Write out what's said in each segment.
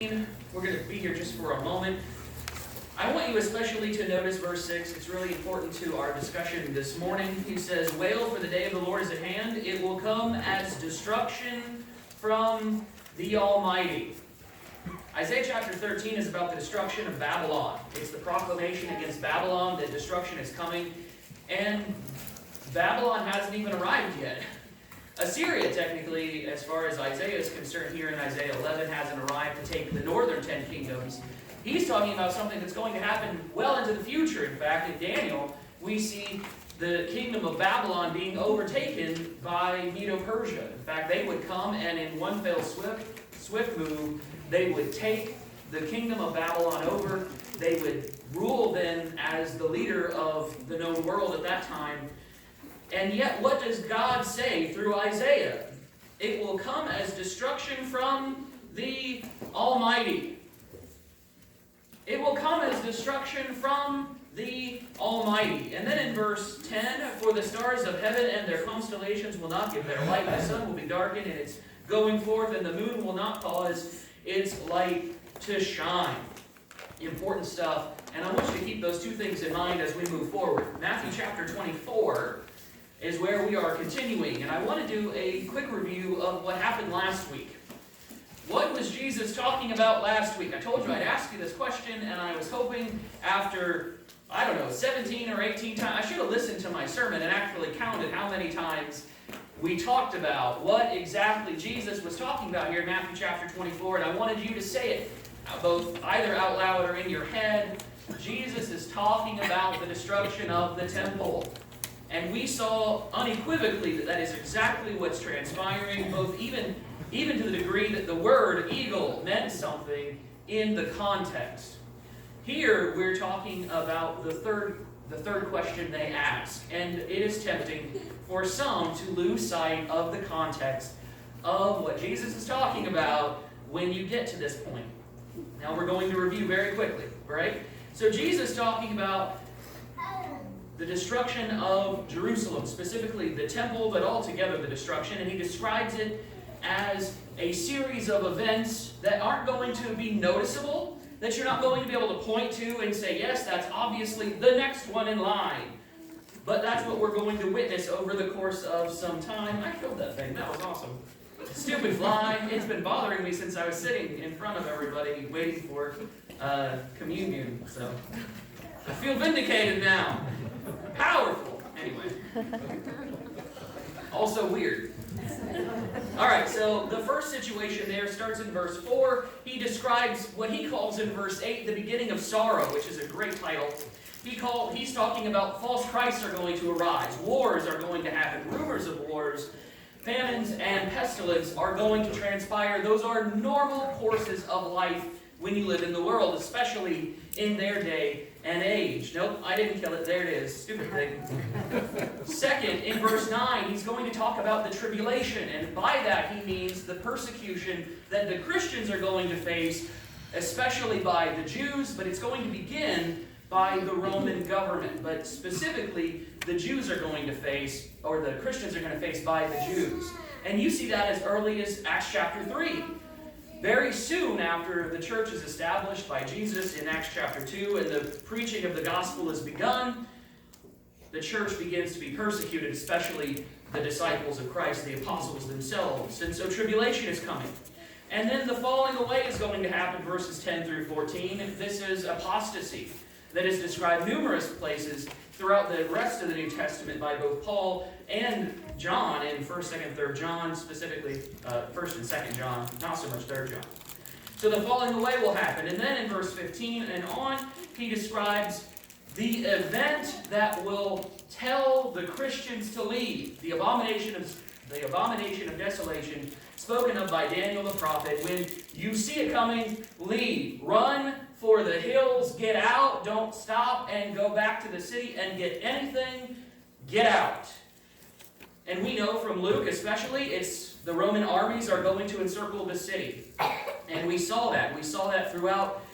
We're going to be here just for a moment. I want you especially to notice verse 6. It's really important to our discussion this morning. He says, "Wail, for the day of the Lord is at hand. It will come as destruction from the Almighty." Isaiah chapter 13 is about the destruction of Babylon. It's the proclamation against Babylon that destruction is coming. And Babylon hasn't even arrived yet. Assyria, technically, as far as Isaiah is concerned, here in Isaiah 11, hasn't arrived to take the northern 10 kingdoms. He's talking about something that's going to happen well into the future. In fact, in Daniel, we see the kingdom of Babylon being overtaken by Medo-Persia. In fact, they would come and in one fell swift move, they would take the kingdom of Babylon over. They would rule then as the leader of the known world at that time. And yet, what does God say through Isaiah? It will come as destruction from the Almighty. It will come as destruction from the Almighty. And then in verse 10, "For the stars of heaven and their constellations will not give their light. The sun will be darkened in its going forth, and the moon will not cause its light to shine." Important stuff. And I want you to keep those two things in mind as we move forward. Matthew chapter 24 is where we are continuing. And I want to do a quick review of what happened last week. What was Jesus talking about last week? I told you I'd ask you this question, and I was hoping after, 17 or 18 times, I should have listened to my sermon and actually counted how many times we talked about what exactly Jesus was talking about here in Matthew chapter 24, and I wanted you to say it both either out loud or in your head. Jesus is talking about the destruction of the temple. And we saw unequivocally that that is exactly what's transpiring, both even to the degree that the word eagle meant something in the context. Here we're talking about the third question they ask. And it is tempting for some to lose sight of the context of what Jesus is talking about when you get to this point. Now we're going to review very quickly, right? So Jesus is talking about the destruction of Jerusalem, specifically the temple, but altogether the destruction, and he describes it as a series of events that aren't going to be noticeable, that you're not going to be able to point to and say, yes, that's obviously the next one in line. But that's what we're going to witness over the course of some time. I killed that thing. That was awesome. Stupid fly. It's been bothering me since I was sitting in front of everybody waiting for communion. So I feel vindicated now. Powerful. Anyway. Also weird. Alright, so the first situation there starts in verse 4. He describes what he calls in verse 8 the beginning of sorrow, which is a great title. He's talking about false Christs are going to arise. Wars are going to happen. Rumors of wars. Famines and pestilence are going to transpire. Those are normal courses of life when you live in the world, especially in their day and age. Nope, I didn't kill it. There it is. Stupid thing. Second, in verse 9, he's going to talk about the tribulation. And by that, he means the persecution that the Christians are going to face, especially by the Jews, but it's going to begin by the Roman government. But specifically, the Jews are going to face, or the Christians are going to face by the Jews. And you see that as early as Acts chapter 3. Very soon after the church is established by Jesus in Acts chapter 2 and the preaching of the gospel is begun, the church begins to be persecuted, especially the disciples of Christ, the apostles themselves. And so tribulation is coming. And then the falling away is going to happen, verses 10 through 14. This is apostasy that is described numerous places throughout the rest of the New Testament by both Paul and John in 1st, 2nd, 3rd John, specifically 1st and 2nd John, not so much 3rd John. So the falling away will happen. And then in verse 15 and on, he describes the event that will tell the Christians to leave, the abomination of desolation spoken of by Daniel the prophet. When you see it coming, leave. Run for the hills. Get out. Don't stop and go back to the city and get anything. Get out. And we know from Luke especially, it's the Roman armies are going to encircle the city. And we saw that. We saw that throughout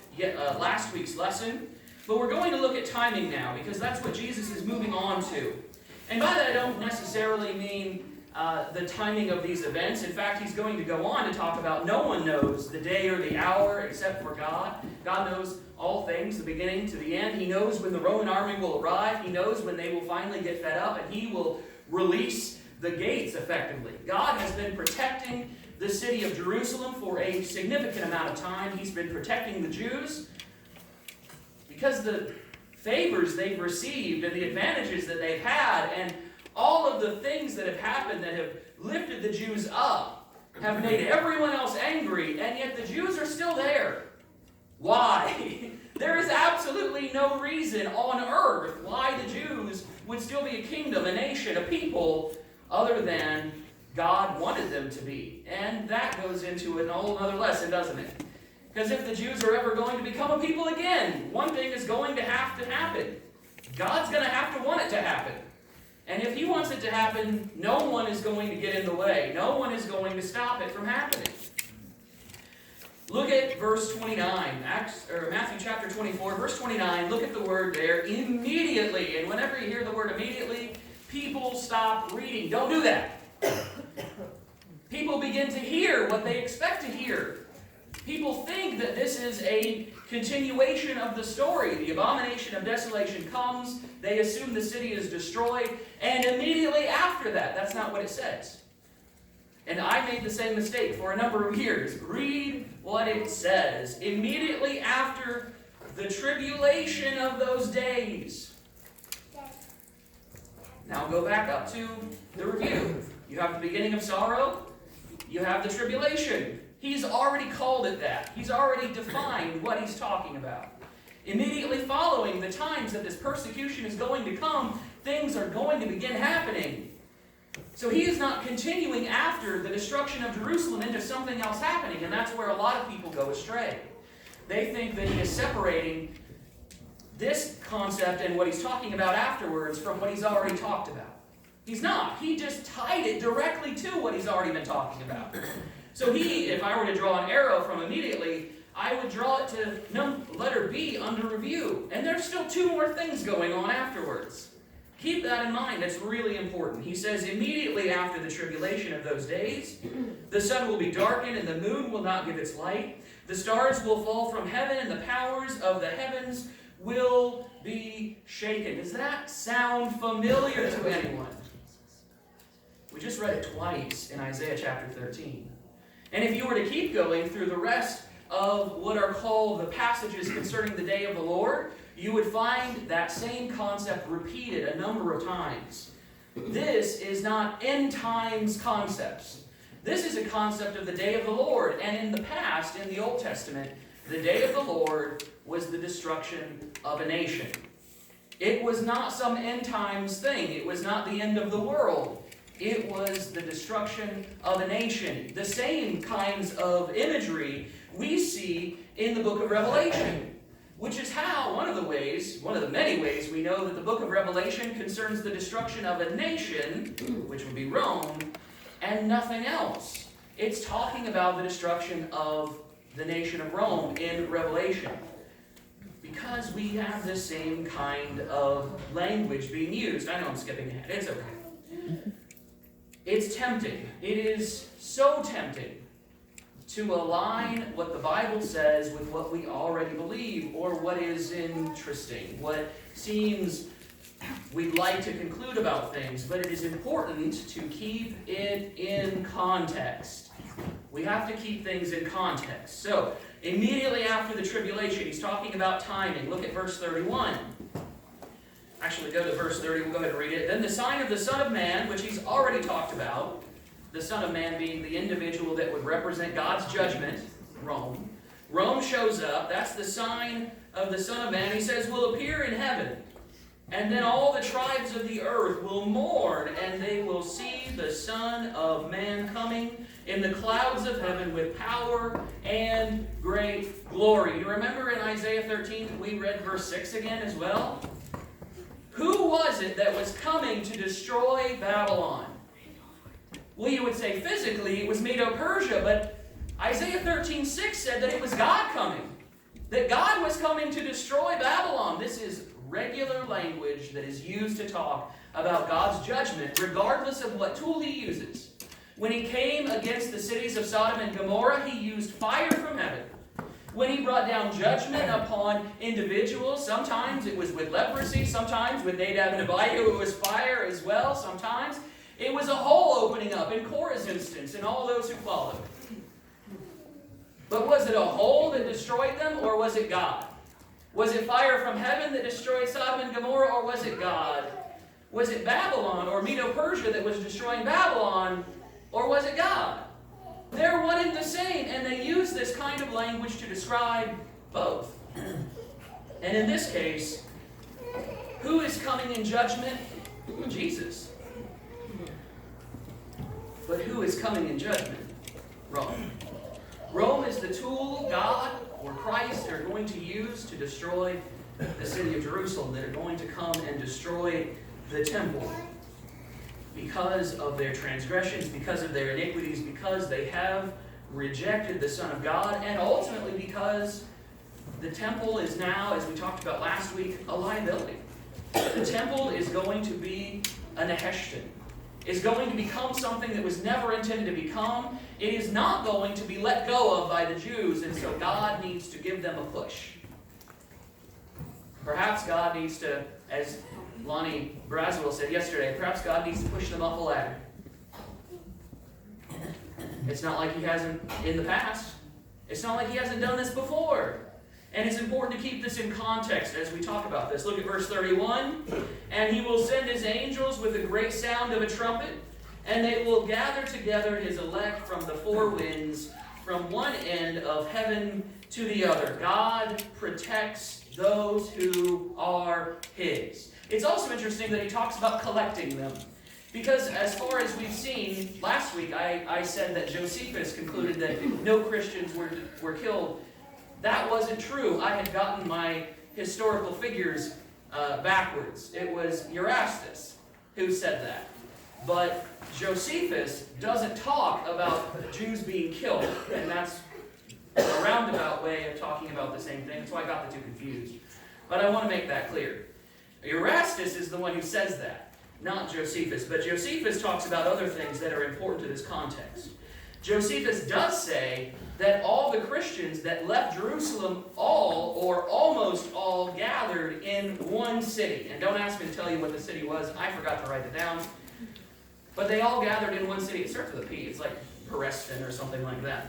last week's lesson. But we're going to look at timing now, because that's what Jesus is moving on to. And by that I don't necessarily mean the timing of these events. In fact, he's going to go on to talk about no one knows the day or the hour except for God. God knows all things, the beginning to the end. He knows when the Roman army will arrive. He knows when they will finally get fed up, and he will release the gates effectively. God has been protecting the city of Jerusalem for a significant amount of time. He's been protecting the Jews because the favors they've received and the advantages that they've had and all of the things that have happened that have lifted the Jews up have made everyone else angry, and yet the Jews are still there. Why? There is absolutely no reason on earth why the Jews would still be a kingdom, a nation, a people, other than God wanted them to be. And that goes into a whole other lesson, doesn't it? Because if the Jews are ever going to become a people again, one thing is going to have to happen. God's going to have to want it to happen. And if he wants it to happen, no one is going to get in the way. No one is going to stop it from happening. Look at verse 29, Matthew chapter 24, verse 29. Look at the word there, immediately. And whenever you hear the word immediately, people stop reading. Don't do that. People begin to hear what they expect to hear. People think that this is a continuation of the story. The abomination of desolation comes, they assume the city is destroyed, and immediately after that, that's not what it says. And I made the same mistake for a number of years. Read what it says. Immediately after the tribulation of those days. Now go back up to the review. You have the beginning of sorrow. You have the tribulation. He's already called it that. He's already defined what he's talking about. Immediately following the times that this persecution is going to come, things are going to begin happening. So he is not continuing after the destruction of Jerusalem into something else happening, and that's where a lot of people go astray. They think that he is separating this concept and what he's talking about afterwards from what he's already talked about. He's not. He just tied it directly to what he's already been talking about. So if I were to draw an arrow from immediately, I would draw it to letter B under review. And there's still two more things going on afterwards. Keep that in mind. That's really important. He says, immediately after the tribulation of those days, the sun will be darkened and the moon will not give its light. The stars will fall from heaven and the powers of the heavens will be shaken. Does that sound familiar to anyone? We just read it twice in Isaiah chapter 13. And if you were to keep going through the rest of what are called the passages concerning the day of the Lord, you would find that same concept repeated a number of times. This is not end times concepts. This is a concept of the day of the Lord. And in the past, in the Old Testament, the day of the Lord was the destruction of a nation. It was not some end times thing. It was not the end of the world. It was the destruction of a nation. The same kinds of imagery we see in the book of Revelation, which is how one of the many ways we know that the book of Revelation concerns the destruction of a nation, which would be Rome, and nothing else. It's talking about the destruction of the nation of Rome in Revelation. Because we have the same kind of language being used. I know I'm skipping ahead. It's okay. It's tempting. It is so tempting to align what the Bible says with what we already believe, or what is interesting, what seems we'd like to conclude about things, but it is important to keep it in context. We have to keep things in context. So, immediately after the tribulation, he's talking about timing. Look at verse 31. Actually, go to verse 30. We'll go ahead and read it. Then the sign of the Son of Man, which he's already talked about, the Son of Man being the individual that would represent God's judgment, Rome. Rome shows up. That's the sign of the Son of Man. He says, will appear in heaven. And then all the tribes of the earth will mourn, and they will see the Son of Man coming in the clouds of heaven with power and great glory. You remember in Isaiah 13, we read verse 6 again as well? Who was it that was coming to destroy Babylon? Well, you would say physically it was Medo-Persia, but Isaiah 13:6 said that it was God coming. That God was coming to destroy Babylon. This is regular language that is used to talk about God's judgment, regardless of what tool he uses. When he came against the cities of Sodom and Gomorrah, he used fire from heaven. When he brought down judgment upon individuals, sometimes it was with leprosy, sometimes with Nadab and Abihu, it was fire as well, sometimes it was a hole opening up in Korah's instance and all those who followed. But was it a hole that destroyed them, or was it God? Was it fire from heaven that destroyed Sodom and Gomorrah, or was it God? Was it Babylon or Medo-Persia that was destroying Babylon, or was it God? They're one and the same, and they use this kind of language to describe both. And in this case, who is coming in judgment? Jesus. But who is coming in judgment? Rome. Rome is the tool God or Christ are going to use to destroy the city of Jerusalem. They're going to come and destroy the temple because of their transgressions, because of their iniquities, because they have rejected the Son of God, and ultimately because the temple is now, as we talked about last week, a liability. The temple is going to be a Neheshtan. It's going to become something that was never intended to become. It is not going to be let go of by the Jews, and so God needs to give them a push. Perhaps God needs to, as Lonnie Braswell said yesterday, perhaps God needs to push them up a ladder. It's not like he hasn't in the past. It's not like he hasn't done this before. And it's important to keep this in context as we talk about this. Look at verse 31. And he will send his angels with a great sound of a trumpet, and they will gather together his elect from the four winds, from one end of heaven to the other. God protects those who are his. It's also interesting that he talks about collecting them. Because as far as we've seen, last week I said that Josephus concluded that no Christians were killed. That wasn't true. I had gotten my historical figures backwards. It was Erastus who said that. But Josephus doesn't talk about Jews being killed, and that's a roundabout way of talking about the same thing. That's why I got the two confused. But I want to make that clear. Erastus is the one who says that, not Josephus. But Josephus talks about other things that are important to this context. Josephus does say that all the Christians that left Jerusalem, all or almost all, gathered in one city. And don't ask me to tell you what the city was. I forgot to write it down. But they all gathered in one city. It starts with a P. It's like Perestin or something like that.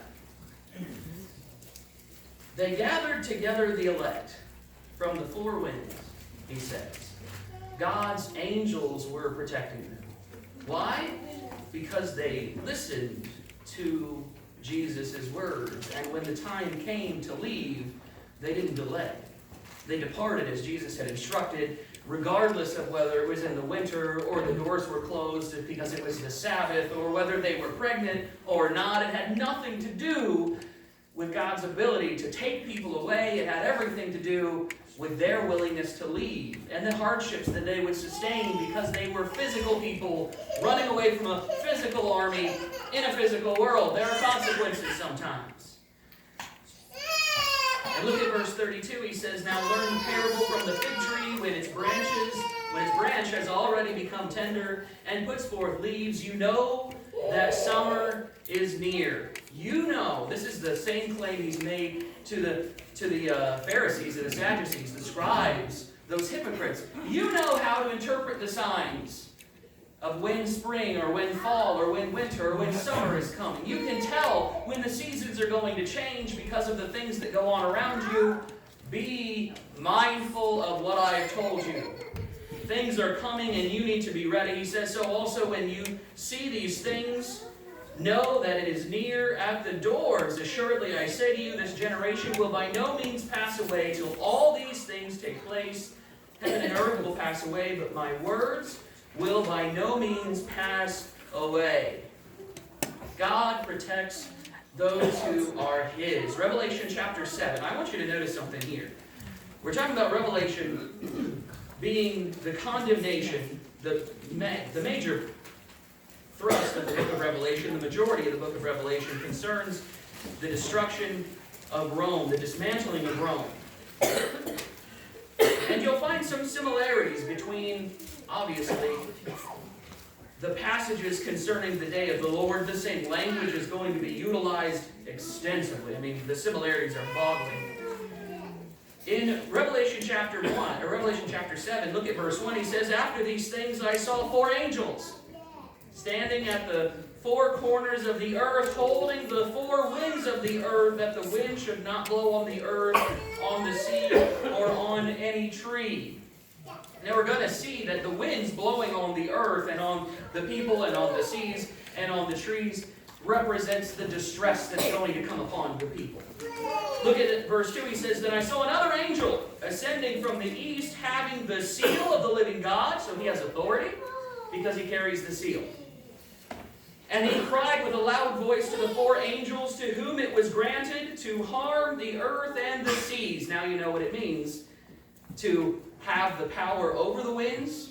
They gathered together the elect from the four winds, he says. God's angels were protecting them. Why? Because they listened to Jesus' words. And when the time came to leave, they didn't delay. They departed as Jesus had instructed, regardless of whether it was in the winter or the doors were closed because it was the Sabbath, or whether they were pregnant or not. It had nothing to do with God's ability to take people away. It had everything to do with their willingness to leave and the hardships that they would sustain because they were physical people running away from a physical army in a physical world. There are consequences sometimes. And look at verse 32. He says, now learn the parable from the fig tree when its branch has already become tender and puts forth leaves. You know that summer is near. You know, this is the same claim he's made to the Pharisees and the Sadducees, the scribes, those hypocrites. You know how to interpret the signs of when spring or when fall or when winter or when summer is coming. You can tell when the seasons are going to change because of the things that go on around you. Be mindful of what I have told you. Things are coming and you need to be ready. He says, so also when you see these things, know that it is near at the doors. Assuredly, I say to you, this generation will by no means pass away till all these things take place. Heaven and earth will pass away, but my words will by no means pass away. God protects those who are his. Revelation chapter 7. I want you to notice something here. We're talking about Revelation being the condemnation, the major thrust of the book of Revelation, the majority of the book of Revelation concerns the destruction of Rome, the dismantling of Rome. And you'll find find some similarities between, obviously, the passages concerning the day of the Lord. The same language is going to be utilized extensively. I mean, the similarities are boggling. In Revelation chapter 1, or Revelation chapter 7, look at verse 1. He says, "After these things I saw 4 angels standing at the 4 corners of the earth, holding the 4 winds of the earth, that the wind should not blow on the earth, on the sea, or on any tree." Now we're going to see that the winds blowing on the earth and on the people and on the seas and on the trees represents the distress that's going to come upon the people. Look at it, verse 2. He says, "Then I saw another angel ascending from the east, having the seal of the living God." So he has authority because he carries the seal. "And he cried with a loud voice to the 4 angels to whom it was granted to harm the earth and the seas." Now you know what it means to have the power over the winds.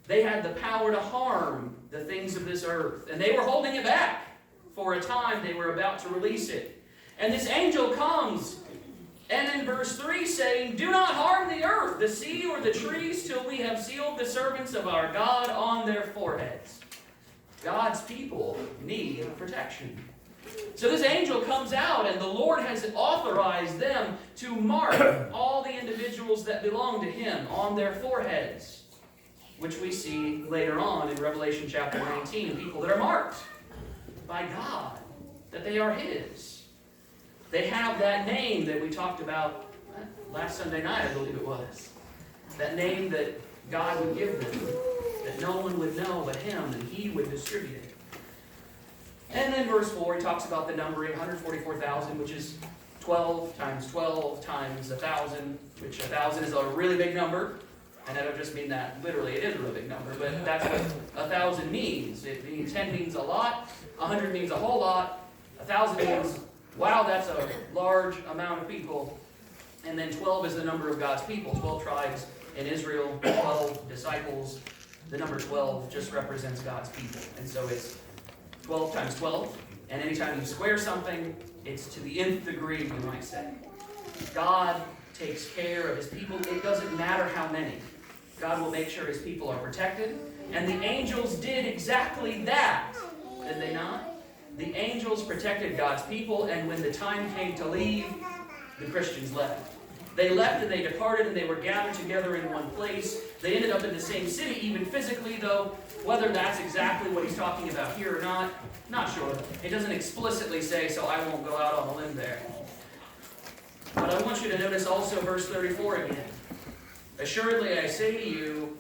They had the power to harm the things of this earth. And they were holding it back. For a time they were about to release it. And this angel comes, and in verse 3 saying, "Do not harm the earth, the sea, or the trees, till we have sealed the servants of our God on their foreheads." God's people need protection. So this angel comes out, and the Lord has authorized them to mark all the individuals that belong to him on their foreheads, which we see later on in Revelation chapter 19, people that are marked by God, that they are his. They have that name that we talked about last Sunday night, I believe it was. That name that God would give them, that no one would know but him, and he would distribute it. And then verse 4, he talks about the numbering, 144,000, which is 12 times 12 times 1,000, which 1,000 is a really big number. And I don't just mean that literally, it is a really big number, but that's what 1,000 means. It means 10 means a lot, 100 means a whole lot, 1,000 means, wow, that's a large amount of people. And then 12 is the number of God's people, 12 tribes in Israel, 12 disciples. The number 12 just represents God's people. And so it's 12 times 12, and anytime you square something, it's to the nth degree, you might say. God takes care of his people. It doesn't matter how many. God will make sure his people are protected. And the angels did exactly that, did they not? The angels protected God's people, and when the time came to leave, the Christians left. They left and they departed, and they were gathered together in one place. They ended up in the same city, even physically, though whether that's exactly what he's talking about here or not sure. It doesn't explicitly say, so I won't go out on a limb there. But I want you to notice also verse 34 again. "Assuredly I say to you,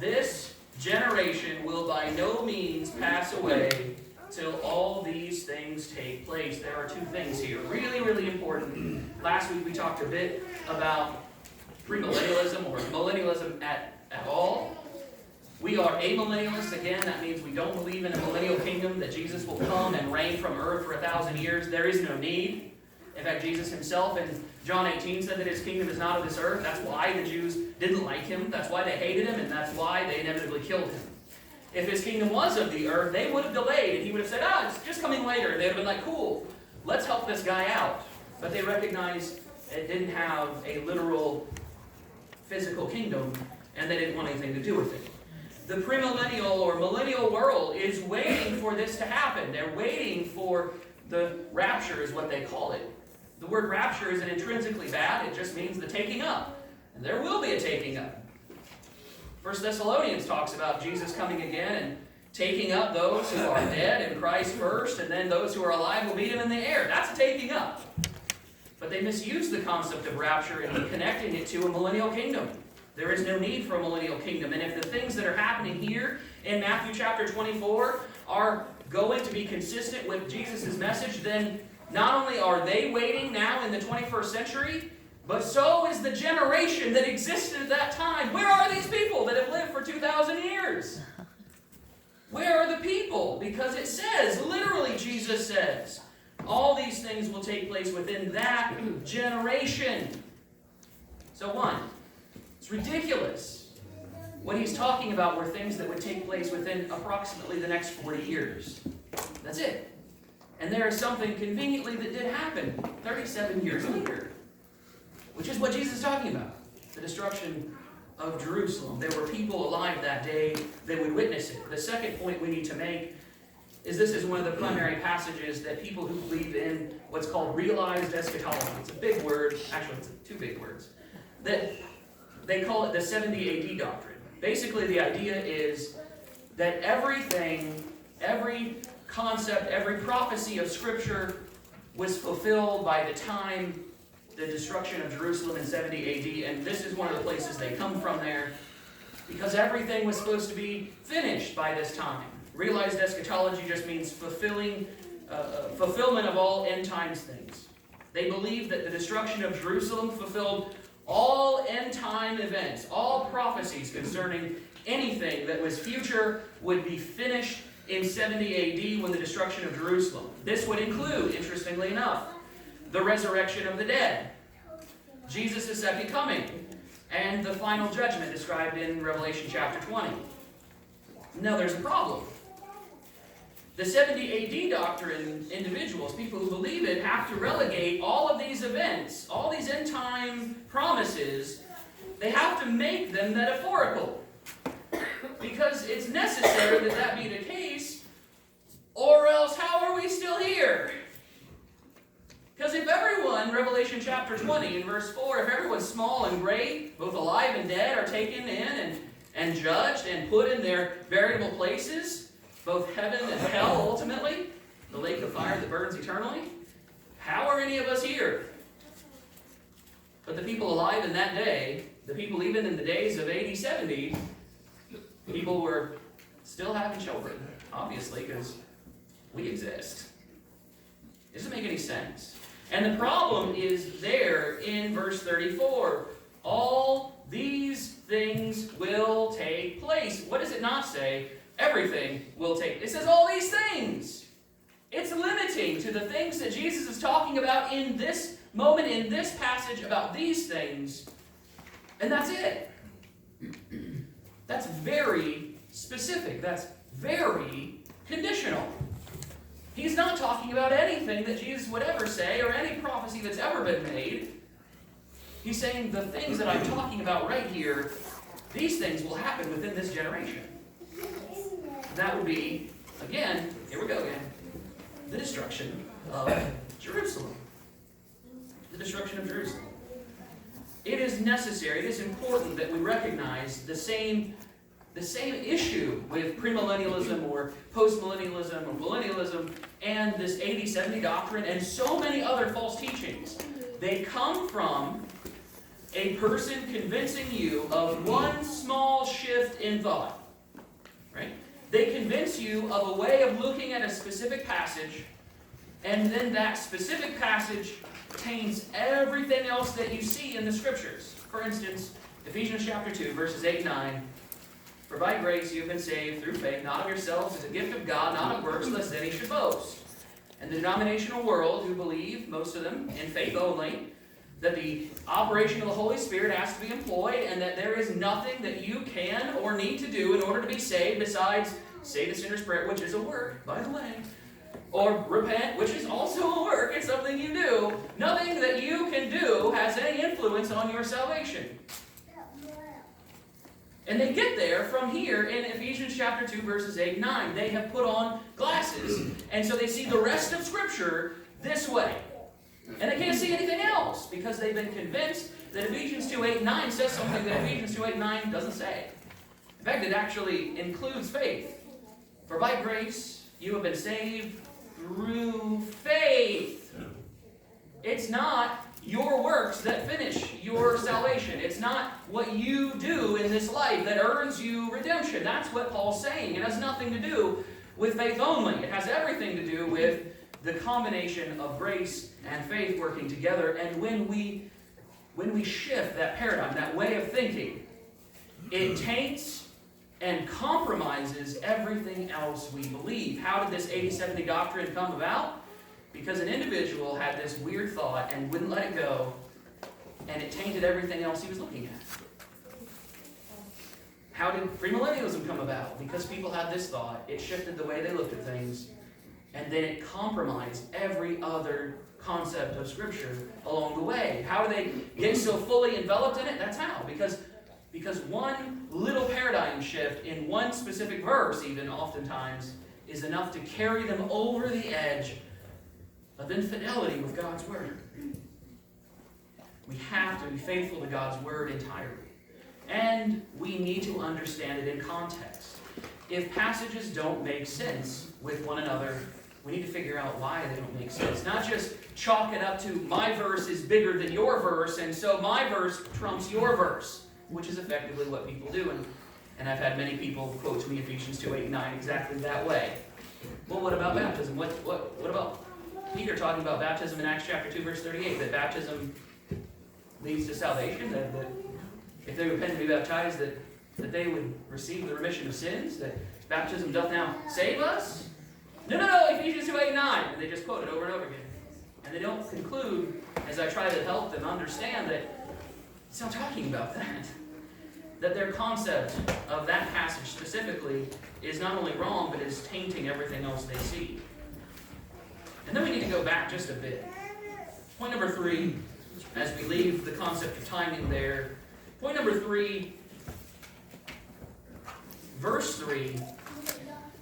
this generation will by no means pass away till all these things take place." There are 2 things here, really, really important. Last week we talked a bit about premillennialism or millennialism at all. We are amillennialists. Again, that means we don't believe in a millennial kingdom, that Jesus will come and reign from earth for 1,000 years. There is no need. In fact, Jesus himself in John 18 said that his kingdom is not of this earth. That's why the Jews didn't like him. That's why they hated him, and that's why they inevitably killed him. If his kingdom was of the earth, they would have delayed, and he would have said, it's just coming later. And they would have been like, cool, let's help this guy out. But they recognized it didn't have a literal physical kingdom, and they didn't want anything to do with it. The premillennial or millennial world is waiting for this to happen. They're waiting for the rapture, is what they call it. The word rapture isn't intrinsically bad. It just means the taking up. And there will be a taking up. 1 Thessalonians talks about Jesus coming again and taking up those who are dead in Christ first, and then those who are alive will meet him in the air. That's a taking up. But they misuse the concept of rapture and connecting it to a millennial kingdom. There is no need for a millennial kingdom. And if the things that are happening here in Matthew chapter 24 are going to be consistent with Jesus' message, then not only are they waiting now in the 21st century, but so is the generation that existed at that time. Where are these people that have lived for 2,000 years? Where are the people? Because it says, literally Jesus says, all these things will take place within that generation. So one, it's ridiculous. What he's talking about were things that would take place within approximately the next 40 years. That's it. And there is something conveniently that did happen 37 years later, which is what Jesus is talking about. The destruction of Jerusalem. There were people alive that day that would witness it. The second point we need to make is this is one of the primary passages that people who believe in what's called realized eschatology. It's a big word. Actually, it's two big words. That they call it the 70 AD doctrine. Basically, the idea is that everything, every concept, every prophecy of Scripture was fulfilled by the time the destruction of Jerusalem in 70 AD, and this is one of the places they come from there, because everything was supposed to be finished by this time. Realized eschatology just means fulfillment of all end times things. They believe that the destruction of Jerusalem fulfilled all end time events, all prophecies concerning anything that was future would be finished in 70 AD when the destruction of Jerusalem. This would include, interestingly enough, the resurrection of the dead, Jesus' second coming, and the final judgment described in Revelation chapter 20. Now there's a problem. The 70 AD doctrine individuals, people who believe it, have to relegate all of these events, all these end time promises, they have to make them metaphorical. Because it's necessary that that be the case, or else how are we still here? Because if everyone, Revelation chapter 20 in verse 4, if everyone small and great, both alive and dead, are taken in and judged and put in their variable places, both heaven and hell ultimately, the lake of fire that burns eternally, how are any of us here? But the people alive in that day, the people even in the days of AD 70, people were still having children, obviously, because we exist. It doesn't make any sense. And the problem is there in verse 34. All these things will take place. What does it not say? Everything will take. It says all these things. It's limiting to the things that Jesus is talking about in this moment, in this passage, about these things. And that's it. That's very specific. That's very conditional. He's not talking about anything that Jesus would ever say or any prophecy that's ever been made. He's saying the things that I'm talking about right here, these things will happen within this generation. That would be, again, here we go again, the destruction of Jerusalem. The destruction of Jerusalem. It is necessary, it is important that we recognize the same issue with premillennialism or postmillennialism or millennialism and this AD 70 doctrine and so many other false teachings. They come from a person convincing you of one small shift in thought. Right? They convince you of a way of looking at a specific passage, and then that specific passage contains everything else that you see in the Scriptures. For instance, Ephesians chapter 2, verses 8 and 9. For by grace you have been saved through faith, not of yourselves, as a gift of God, not of works, lest any should boast. And the denominational world, who believe, most of them, in faith only, that the operation of the Holy Spirit has to be employed, and that there is nothing that you can or need to do in order to be saved besides say the sinner's prayer, which is a work, by the way, or repent, which is also a work. It's something you do. Nothing that you can do has any influence on your salvation. And they get there from here in Ephesians chapter 2, verses 8 and 9. They have put on glasses, and so they see the rest of Scripture this way. And they can't see anything else, because they've been convinced that Ephesians 2, 8 and 9 says something that Ephesians 2, 8 and 9 doesn't say. In fact, it actually includes faith. For by grace you have been saved through faith. It's not your works that finish your salvation. It's not what you do in this life that earns you redemption. That's what Paul's saying. It has nothing to do with faith only. It has everything to do with the combination of grace and faith working together. And when we shift that paradigm, that way of thinking, it taints and compromises everything else we believe. How did this 80-70 doctrine come about? Because an individual had this weird thought and wouldn't let it go, and it tainted everything else he was looking at. How did premillennialism come about? Because people had this thought, it shifted the way they looked at things, and then it compromised every other concept of Scripture along the way. How do they get so fully enveloped in it? That's how. Because Because one little paradigm shift in one specific verse, even oftentimes, is enough to carry them over the edge of infidelity with God's Word. We have to be faithful to God's Word entirely. And we need to understand it in context. If passages don't make sense with one another, we need to figure out why they don't make sense. Not just chalk it up to my verse is bigger than your verse, and so my verse trumps your verse, which is effectively what people do. And I've had many people quote to me Ephesians 2:8-9 exactly that way. Well, what about baptism? What about Peter talking about baptism in Acts chapter 2, verse 38, that baptism leads to salvation, that if they repent and be baptized, that they would receive the remission of sins, that baptism doth now save us? No, Ephesians 2:8-9, and they just quote it over and over again. And they don't conclude, as I try to help them understand, that it's not talking about that. That their concept of that passage specifically is not only wrong, but is tainting everything else they see. And then we need to go back just a bit. Point number 3, as we leave the concept of timing there. Point number 3, verse 3.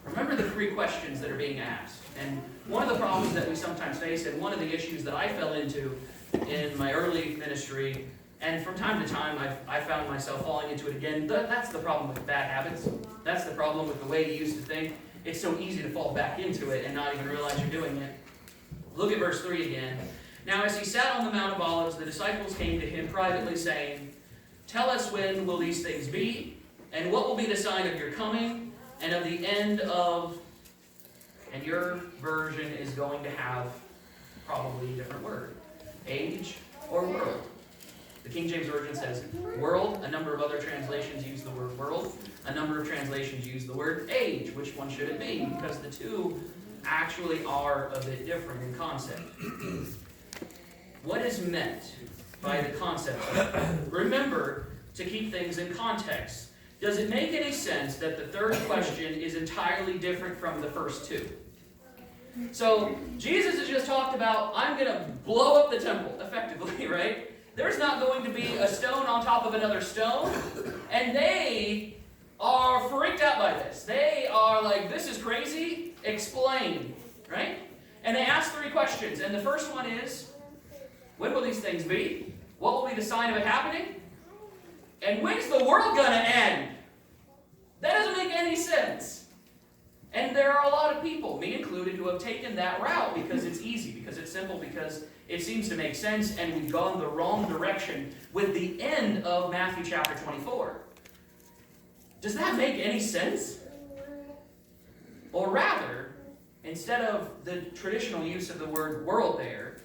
Remember the 3 questions that are being asked. And one of the problems that we sometimes face, and one of the issues that I fell into in my early ministry, and from time to time I found myself falling into it again. That's the problem with bad habits. That's the problem with the way you used to think. It's so easy to fall back into it and not even realize you're doing it. Look at verse 3 again. Now as he sat on the Mount of Olives, the disciples came to him privately, saying, "Tell us, when will these things be? And what will be the sign of your coming and of the end of..." And your version is going to have probably a different word. Age or world. The King James Version says world. A number of other translations use the word world. A number of translations use the word age. Which one should it be? Because the two actually are a bit different in concept. What is meant by the concept? Remember to keep things in context. Does it make any sense that the third question is entirely different from the first two? So, Jesus has just talked about, I'm going to blow up the temple, effectively, right? There's not going to be a stone on top of another stone, and they are freaked out by this. They are like, this is crazy, explain, right? And they ask 3 questions, and the first one is, when will these things be? What will be the sign of it happening? And when's the world going to end? That doesn't make any sense. And there are a lot of people, me included, who have taken that route because it's easy, because it's simple, because it seems to make sense, and we've gone the wrong direction with the end of Matthew chapter 24. Does that make any sense? Or rather, instead of the traditional use of the word world there,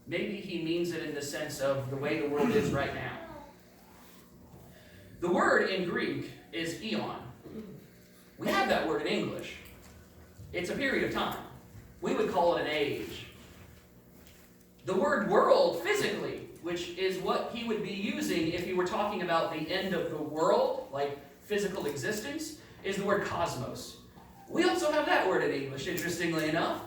maybe he means it in the sense of the way the world is right now. The word in Greek is eon. We have that word in English. It's a period of time. We would call it an age. The word world, physically, which is what he would be using if he were talking about the end of the world, like physical existence, is the word cosmos. We also have that word in English, interestingly enough.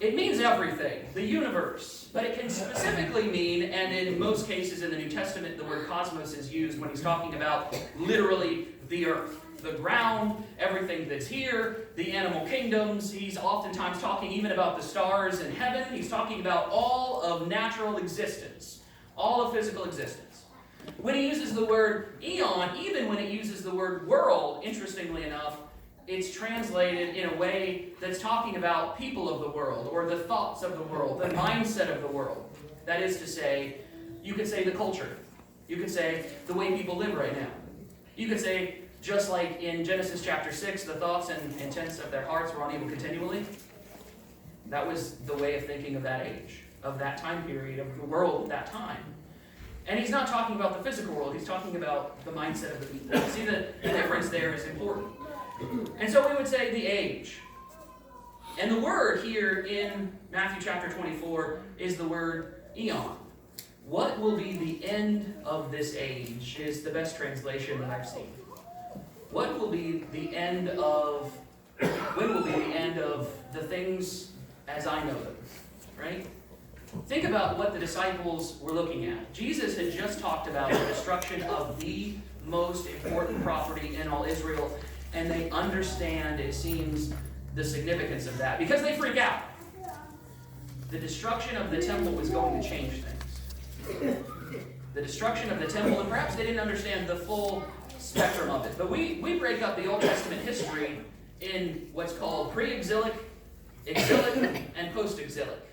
It means everything, the universe. But it can specifically mean, and in most cases in the New Testament, the word cosmos is used when he's talking about literally the earth, the ground, everything that's here, the animal kingdoms. He's oftentimes talking even about the stars in heaven. He's talking about all of natural existence, all of physical existence. When he uses the word eon, even when it uses the word world, interestingly enough, it's translated in a way that's talking about people of the world, or the thoughts of the world, the mindset of the world. That is to say, you could say the culture. You could say the way people live right now. You could say, just like in Genesis chapter 6, the thoughts and intents of their hearts were on evil continually. That was the way of thinking of that age, of that time period, of the world at that time. And he's not talking about the physical world, he's talking about the mindset of the people. See, the difference there is important. And so we would say the age. And the word here in Matthew chapter 24 is the word eon. What will be the end of this age is the best translation that I've seen. What will be the end of, when will be the end of the things as I know them, right? Think about what the disciples were looking at. Jesus had just talked about the destruction of the most important property in all Israel, and they understand, it seems, the significance of that, because they freak out. The destruction of the temple was going to change things. The destruction of the temple, and perhaps they didn't understand the full spectrum of it. But we break up the Old Testament history in what's called pre-exilic, exilic, and post-exilic.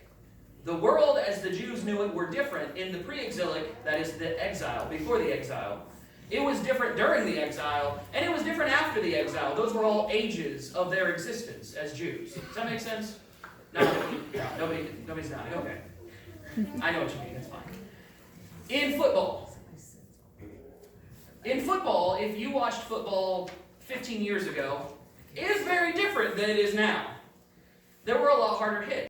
The world as the Jews knew it were different in the pre-exilic, that is the exile, before the exile. It was different during the exile, and it was different after the exile. Those were all ages of their existence as Jews. Does that make sense? No, nobody's nodding. Okay. I know what you mean. It's fine. In football, if you watched football 15 years ago, it is very different than it is now. There were a lot harder hits.